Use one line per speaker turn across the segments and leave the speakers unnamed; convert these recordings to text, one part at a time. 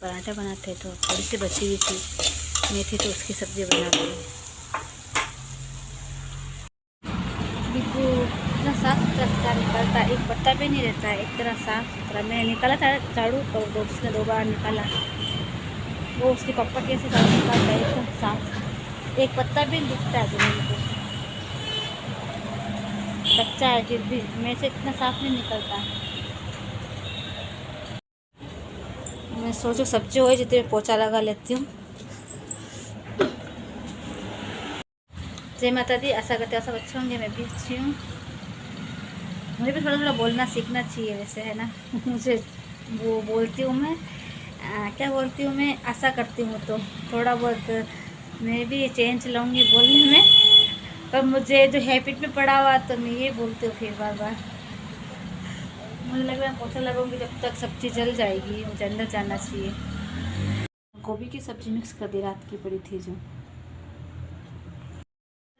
पराठा बनाते तो थोड़ी सी बची हुई थी मेथी, तो उसकी सब्ज़ी बना दी। बिल्कुल इतना साफ सुथरा निकलता है, एक पत्ता भी नहीं रहता है, एक तरह साफ सुथरा। मैंने निकाला था झाड़ू पर, उसने 2 बार निकाला। वो उसके पापा कैसे झाड़ू निकालता है, एकदम साफ, एक पत्ता भी नहीं दिखता है ज़मीन को। कच्चा है फिर भी मेरे से इतना साफ नहीं निकलता। मैं सोचो सब्जी हो जितने पोछा लगा लेती हूँ। जय माता दी। आशा करते सब अच्छे होंगे, मैं भी अच्छी हूँ। मुझे भी थोड़ा थोड़ा बोलना सीखना चाहिए वैसे, है ना। मुझे वो बोलती हूँ मैं, क्या बोलती हूँ मैं, आशा करती हूँ, तो थोड़ा बहुत मैं भी चेंज लाऊंगी बोलने में। पर मुझे जो हैबिट में पड़ा हुआ तो मैं ये बोलती हूँ फिर बार बार। मुझे लग रहा है पोछा लगाऊंगी जब तक सब्जी जल जाएगी, मुझे अंदर जाना चाहिए। गोभी की सब्जी मिक्स कर दी, रात की पड़ी थी जो,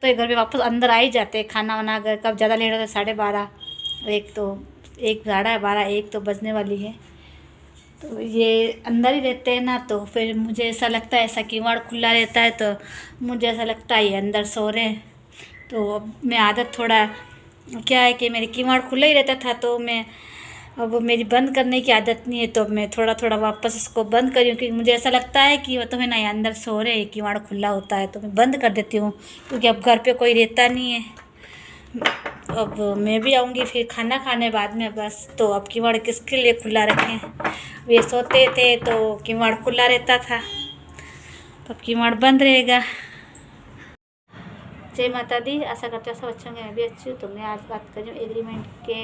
तो घर पे वापस अंदर आ ही जाते हैं खाना वाना। अगर कब ज़्यादा लेट होता है 12:30, एक तो 1, 12:30, 1 तो बजने वाली है, तो ये अंदर ही रहते हैं ना। तो फिर मुझे ऐसा लगता है, ऐसा किवाड़ खुला रहता है तो मुझे ऐसा लगता है ये अंदर सो रहे हैं। तो मैं आदत थोड़ा क्या है कि मेरी किवाड़ खुला ही रहता था, तो मैं अब मेरी बंद करने की आदत नहीं है, तो मैं थोड़ा थोड़ा वापस इसको बंद करी, क्योंकि मुझे ऐसा लगता है कि वो तो है ना, ये अंदर सो रहे हैं, किवाड़ खुला होता है तो मैं बंद कर देती हूँ, क्योंकि अब घर पे कोई रहता नहीं है। अब मैं भी आऊँगी फिर खाना खाने बाद में बस, तो अब किवाड़ किसके लिए खुला रखें। वे सोते थे तो किवाड़ खुला रहता था, तो अब किवाड़ बंद रहेगा। जय माता दी। आशा करते हैं सब अच्छे होंगे, मैं भी अच्छी हूँ। तो मैं आज बात कर रही हूँ एग्रीमेंट के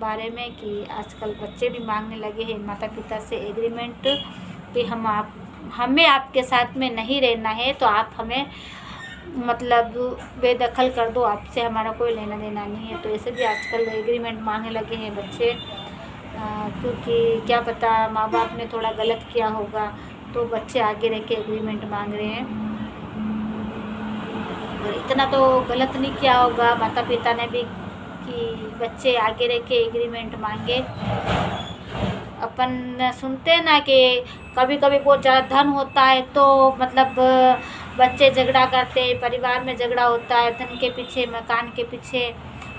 बारे में, कि आजकल बच्चे भी मांगने लगे हैं माता पिता से एग्रीमेंट, कि हमें आपके साथ में नहीं रहना है, तो आप हमें मतलब बेदखल कर दो, आपसे हमारा कोई लेना देना नहीं है। तो ऐसे भी आजकल एग्रीमेंट मांगने लगे हैं बच्चे, क्योंकि क्या पता माँ बाप ने थोड़ा गलत किया होगा, तो बच्चे आगे रह के एग्रीमेंट मांग रहे हैं। और इतना तो गलत नहीं किया होगा माता पिता ने भी, कि बच्चे आगे रह के एग्रीमेंट मांगे। अपन सुनते हैं ना कि कभी कभी बहुत ज़्यादा धन होता है तो मतलब बच्चे झगड़ा करते हैं, परिवार में झगड़ा होता है धन के पीछे, मकान के पीछे।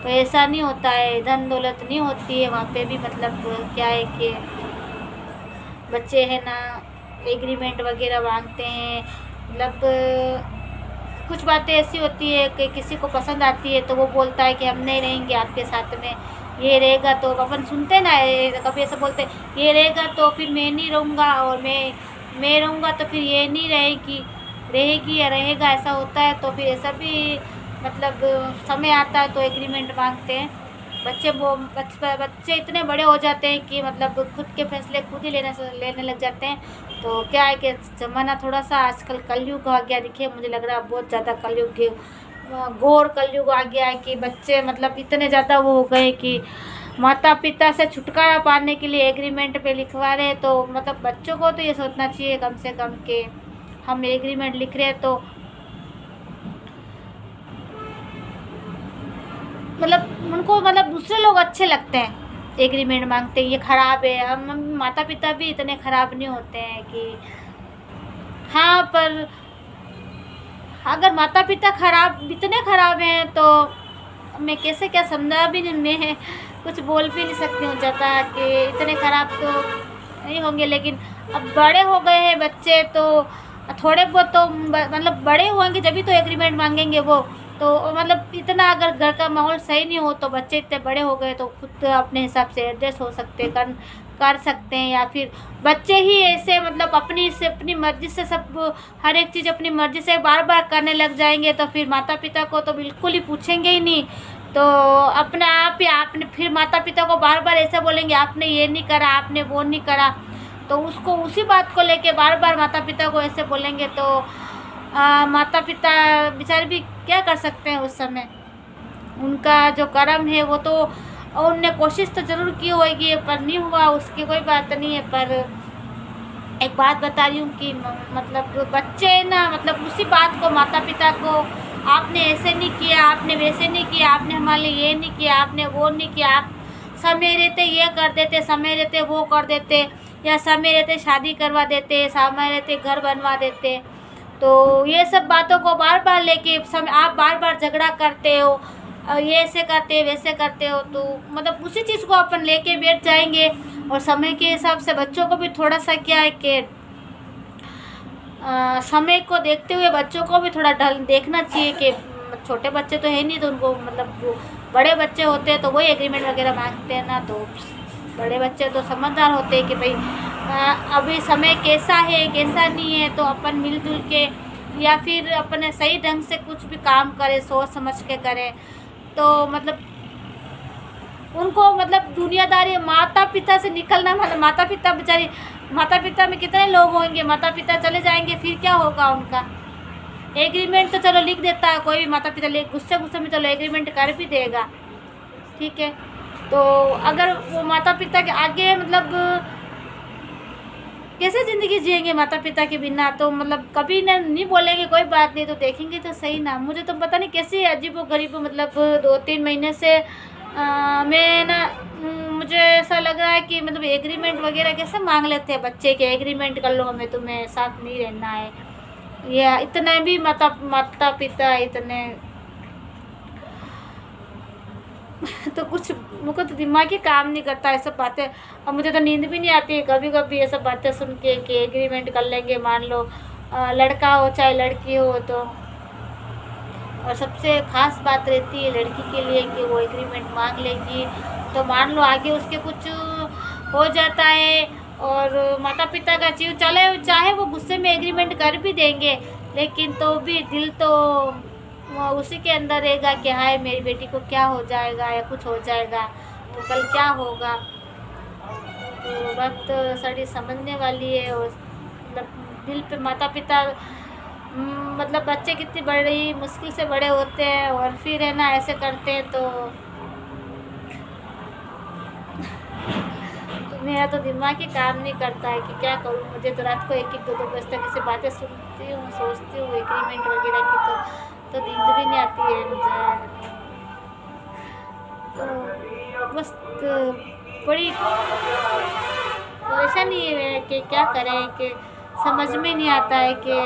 तो ऐसा नहीं होता है, धन दौलत नहीं होती है वहाँ पे भी। मतलब क्या है कि बच्चे है ना एग्रीमेंट वगैरह मांगते हैं। मतलब कुछ बातें ऐसी होती है कि किसी को पसंद आती है तो वो बोलता है कि हम नहीं रहेंगे आपके साथ में, ये रहेगा तो अपन सुनते ना, कभी ऐसा बोलते ये रहेगा तो फिर मैं नहीं रहूँगा, और मैं रहूँगा तो फिर ये नहीं रहेगी या रहेगा, ऐसा होता है। तो फिर ऐसा भी मतलब समय आता है तो एग्रीमेंट मांगते हैं बच्चे। बच्चे इतने बड़े हो जाते हैं कि मतलब खुद के फैसले खुद ही लेने लग जाते हैं। तो क्या है कि ज़माना थोड़ा सा आजकल कलयुग आ गया, देखिए मुझे लग रहा है बहुत ज़्यादा कलयुग, घोर कलयुग आ गया है, कि बच्चे मतलब इतने ज़्यादा वो हो गए कि माता पिता से छुटकारा पाने के लिए एग्रीमेंट पे लिखवा रहे हैं। तो मतलब बच्चों को तो ये सोचना चाहिए कम से कम कि हम एग्रीमेंट लिख रहे हैं तो मतलब उनको मतलब दूसरे लोग अच्छे लगते हैं, एग्रीमेंट मांगते हैं, ये ख़राब है। हम माता पिता भी इतने ख़राब नहीं होते हैं कि, हाँ पर अगर माता पिता इतने ख़राब हैं तो मैं कैसे क्या समझा भी नहीं, मैं कुछ बोल भी नहीं सकती हूँ ज़्यादा कि इतने ख़राब तो नहीं होंगे। लेकिन अब बड़े हो गए हैं बच्चे तो थोड़े बहुत तो मतलब बड़े होंगे जब भी तो एग्रीमेंट मांगेंगे वो। तो मतलब इतना अगर घर का माहौल सही नहीं हो तो बच्चे इतने बड़े हो गए तो खुद अपने हिसाब से एडजस्ट हो सकते कर सकते हैं, या फिर बच्चे ही ऐसे मतलब अपनी मर्ज़ी से सब हर एक चीज़ अपनी मर्ज़ी से बार बार करने लग जाएंगे तो फिर माता पिता को तो बिल्कुल ही पूछेंगे ही नहीं। तो अपने आप ही आपने फिर माता पिता को बार बार ऐसा बोलेंगे आपने ये नहीं करा, आपने वो नहीं करा, तो उसको उसी बात को लेके बार बार माता पिता को ऐसे बोलेंगे तो माता पिता बेचारे भी क्या कर सकते हैं उस समय। उनका जो कर्म है वो तो, उनने कोशिश तो ज़रूर की होगी पर नहीं हुआ, उसकी कोई बात नहीं है। पर एक बात बता रही हूँ कि मतलब बच्चे ना मतलब उसी बात को माता पिता को आपने ऐसे नहीं किया, आपने वैसे नहीं किया, आपने हमारे लिए ये नहीं किया, आपने वो नहीं किया, आप समय रहते ये कर देते, समय रहते वो कर देते, या समय रहते शादी करवा देते, समय रहते घर बनवा देते। तो ये सब बातों को बार बार लेके आप बार बार झगड़ा करते हो, ये ऐसे करते वैसे करते हो, तो मतलब उसी चीज़ को अपन लेके बैठ जाएंगे। और समय के हिसाब से बच्चों को भी थोड़ा सा क्या है कि समय को देखते हुए बच्चों को भी थोड़ा देखना चाहिए कि छोटे बच्चे तो है नहीं, तो उनको मतलब वो बड़े बच्चे होते हैं तो वही एग्रीमेंट वगैरह मांगते हैं ना। तो बड़े बच्चे तो समझदार होते हैं कि भाई अभी समय कैसा है कैसा नहीं है, तो अपन मिलजुल के या फिर अपने सही ढंग से कुछ भी काम करें, सोच समझ के करें। तो मतलब उनको मतलब दुनियादारी माता पिता से निकलना, मतलब माता पिता बेचारी, माता पिता में कितने लोग होंगे, माता पिता चले जाएंगे फिर क्या होगा उनका। एग्रीमेंट तो चलो लिख देता है कोई भी माता पिता, गुस्से गुस्से में चलो एग्रीमेंट कर भी देगा, ठीक है। तो अगर वो माता पिता के आगे मतलब कैसे ज़िंदगी जिएंगे माता पिता के बिना, तो मतलब कभी ना नहीं बोलेंगे कोई बात नहीं, तो देखेंगे तो सही ना। मुझे तो पता नहीं कैसे अजीब व गरीब, मतलब 2-3 महीने से मैं ना मुझे ऐसा लग रहा है कि मतलब एग्रीमेंट वगैरह कैसे मांग लेते हैं बच्चे के, एग्रीमेंट कर लो हमें तुम्हें साथ नहीं रहना है, या इतने भी माता पिता इतने तो कुछ मुझको तो दिमाग ही काम नहीं करता ये सब बातें। और मुझे तो नींद भी नहीं आती है कभी कभी ये सब बातें सुन के कि एग्रीमेंट कर लेंगे, मान लो लड़का हो चाहे लड़की हो तो। और सबसे ख़ास बात रहती है लड़की के लिए कि वो एग्रीमेंट मांग लेगी तो मान लो आगे उसके कुछ हो जाता है और माता पिता का जीव चले, चाहे वो गुस्से में एग्रीमेंट कर भी देंगे, लेकिन तो भी दिल तो उसी के अंदर रहेगा कि हाय मेरी बेटी को क्या हो जाएगा या कुछ हो जाएगा तो कल क्या होगा। तो वक्त साड़ी समझने वाली है। और मतलब दिल पे माता पिता मतलब बच्चे कितनी बड़ी मुश्किल से बड़े होते हैं और फिर है ना ऐसे करते हैं, तो मेरा तो दिमाग ही काम नहीं करता है कि क्या करूँ। मुझे तो रात को 1-1 2-2 बजे तक ऐसे बातें सुनती हूँ, सोचती हूँ एग्रीमेंट वगैरह की, तो नींद भी नहीं आती है मुझे। तो बस बड़ी परेशानी है कि क्या करें, कि समझ में नहीं आता है कि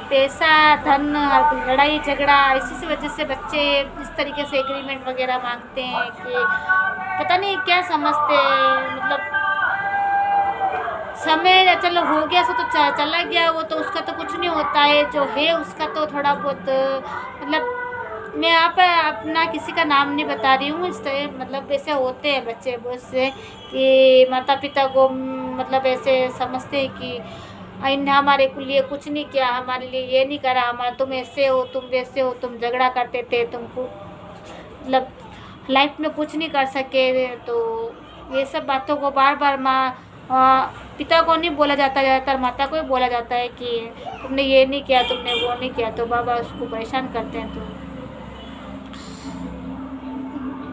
पैसा धन लड़ाई झगड़ा इसी से वजह से बच्चे इस तरीके से एग्रीमेंट वगैरह मांगते हैं कि पता नहीं क्या समझते हैं। मतलब समय चलो हो गया सो तो चला गया, वो तो उसका तो कुछ नहीं होता है, जो है उसका तो थोड़ा बहुत मतलब मैं यहाँ पर अपना किसी का नाम नहीं बता रही हूँ, इस तरह मतलब ऐसे होते हैं बच्चे बहुत से कि माता पिता को मतलब ऐसे समझते हैं कि इन हमारे लिए कुछ नहीं किया, हमारे लिए ये नहीं करा, हमारा तुम ऐसे हो तुम वैसे हो, तुम झगड़ा करते थे, तुमको मतलब लाइफ में कुछ नहीं कर सके। तो ये सब बातों को बार बार पिता को नहीं बोला जाता, ज़्यादातर माता को ही बोला जाता है कि तुमने ये नहीं किया तुमने वो नहीं किया, तो बाबा उसको परेशान करते हैं। तो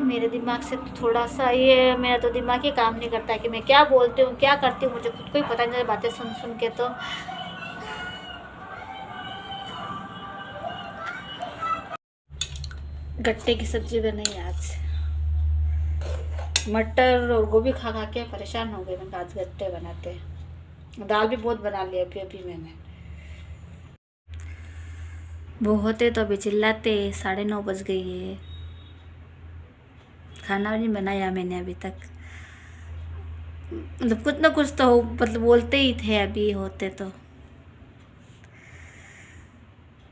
मेरे दिमाग से तो थोड़ा सा ये मेरा तो दिमाग ही काम नहीं करता है कि मैं क्या बोलती हूँ क्या करती हूँ, मुझे खुद को ही पता नहीं बातें सुन सुन के। तो गट्टे की सब्जी बनाई आज, मटर और गोभी खा खा के परेशान हो गए, मैंने आज गट्टे बनाते हैं। दाल भी बहुत बना लिया अभी अभी मैंने। वो होते तो अभी चिल्लाते, 9:30 बज गई है, खाना नहीं बनाया मैंने अभी तक। मतलब कुछ ना कुछ तो मतलब बोलते ही थे, अभी होते तो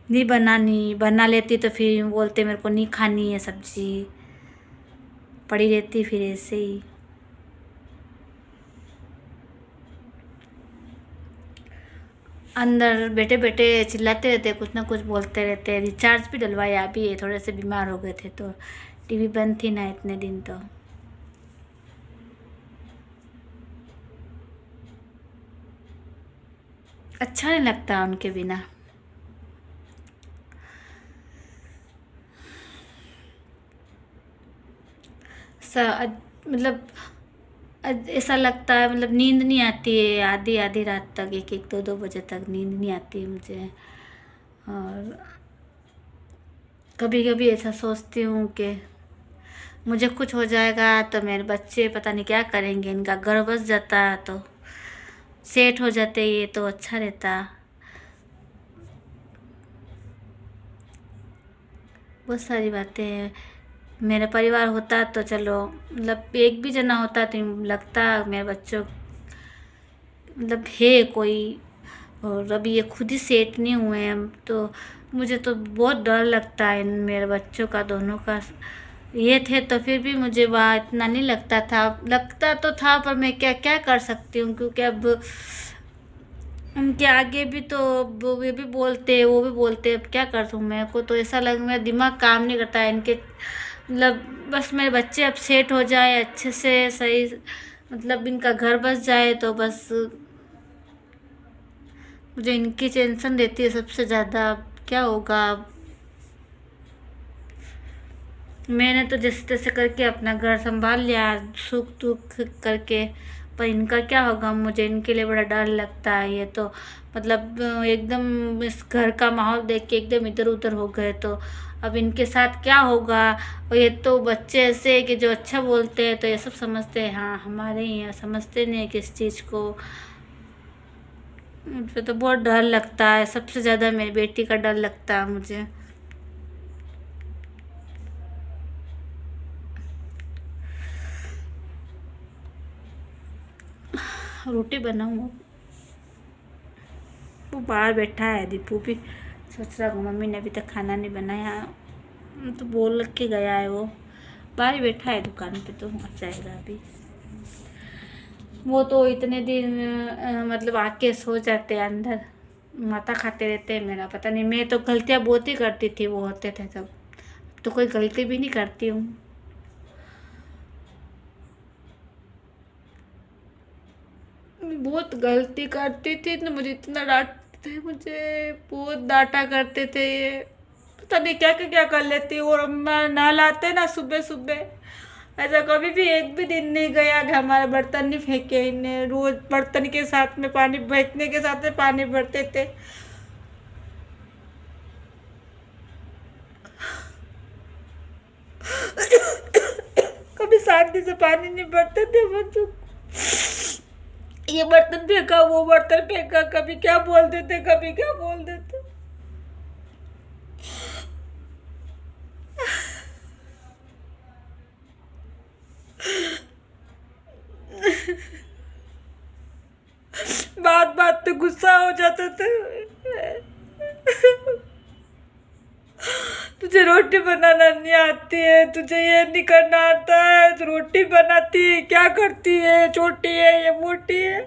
नहीं बनानी, बना लेती तो फिर बोलते मेरे को नहीं खानी है सब्जी, पड़ी रहती फिर ऐसे ही। अंदर बैठे बैठे चिल्लाते रहते, कुछ ना कुछ बोलते रहते। रिचार्ज भी डलवाया अभी, थोड़े से बीमार हो गए थे तो टीवी बंद थी ना इतने दिन, तो अच्छा नहीं लगता उनके बिना। मतलब ऐसा लगता है, मतलब नींद नहीं आती है, आधी आधी रात तक 1-1 2-2 बजे तक नींद नहीं आती है मुझे। और कभी कभी ऐसा सोचती हूँ कि मुझे कुछ हो जाएगा तो मेरे बच्चे पता नहीं क्या करेंगे, इनका घर बस जाता तो सेट हो जाते ये तो अच्छा रहता। बहुत सारी बातें हैं। मेरा परिवार होता तो चलो, मतलब एक भी जना होता तो लगता मेरे बच्चों मतलब है कोई, और अभी ये खुद ही सेट नहीं हुए हैं तो मुझे तो बहुत डर लगता है इन मेरे बच्चों का, दोनों का। ये थे तो फिर भी मुझे वहाँ इतना नहीं लगता था, लगता तो था पर मैं क्या क्या कर सकती हूँ, क्योंकि अब उनके आगे भी तो अब ये भी बोलते वो भी बोलते, अब क्या कर दूँ। मेरे को तो ऐसा लग मेरा दिमाग काम नहीं करता है इनके, मतलब बस मेरे बच्चे अब सेट हो जाए अच्छे से, सही मतलब इनका घर बस जाए तो बस। मुझे इनकी टेंशन रहती है सबसे ज़्यादा, क्या होगा। मैंने तो जैसे तैसे करके अपना घर संभाल लिया सुख दुख करके, पर इनका क्या होगा, मुझे इनके लिए बड़ा डर लगता है। ये तो मतलब एकदम इस घर का माहौल देख के एकदम इधर उधर हो गए, तो अब इनके साथ क्या होगा। और ये तो बच्चे ऐसे हैं कि जो अच्छा बोलते हैं तो ये सब समझते हैं हाँ हमारे ही हैं, समझते नहीं है किस चीज़ को। मुझे तो बहुत डर लगता है, सबसे ज़्यादा मेरी बेटी का डर लगता है मुझे। रोटी बनाऊँ, वो बाहर बैठा है दीपू भी, सोच रहा हूँ मम्मी ने अभी तक खाना नहीं बनाया, तो बोल के गया है वो, बाहर ही बैठा है दुकान पे, तो आ जाएगा अभी। वो तो इतने दिन मतलब आके सो जाते हैं अंदर, माता खाते रहते हैं मेरा, पता नहीं। मैं तो गलतियाँ बहुत ही करती थी वो होते थे तब, तो कोई गलती भी नहीं करती हूँ। मैं बहुत गलती करती थी तो मुझे इतना डांटते थे, मुझे बहुत डांटा करते थे ये, पता नहीं क्या क्या क्या कर लेती। और अम्मा नहलाते ना सुबह सुबह, ऐसा कभी भी एक भी दिन नहीं गया कि हमारे बर्तन नहीं फेंके इन्हें। रोज बर्तन के साथ में पानी, फेंकने के साथ में पानी भरते थे। कभी शांति से पानी नहीं भरते थे बच्चों, ये बर्तन फेंका वो बर्तन फेंका, कभी क्या बोल देते कभी क्या बोल देते। बात बात पे गुस्सा हो जाते थे। तुझे रोटी बनाना नहीं आती है, तुझे ये नहीं करना आता है, तो रोटी बनाती है क्या करती है, छोटी है या मोटी है।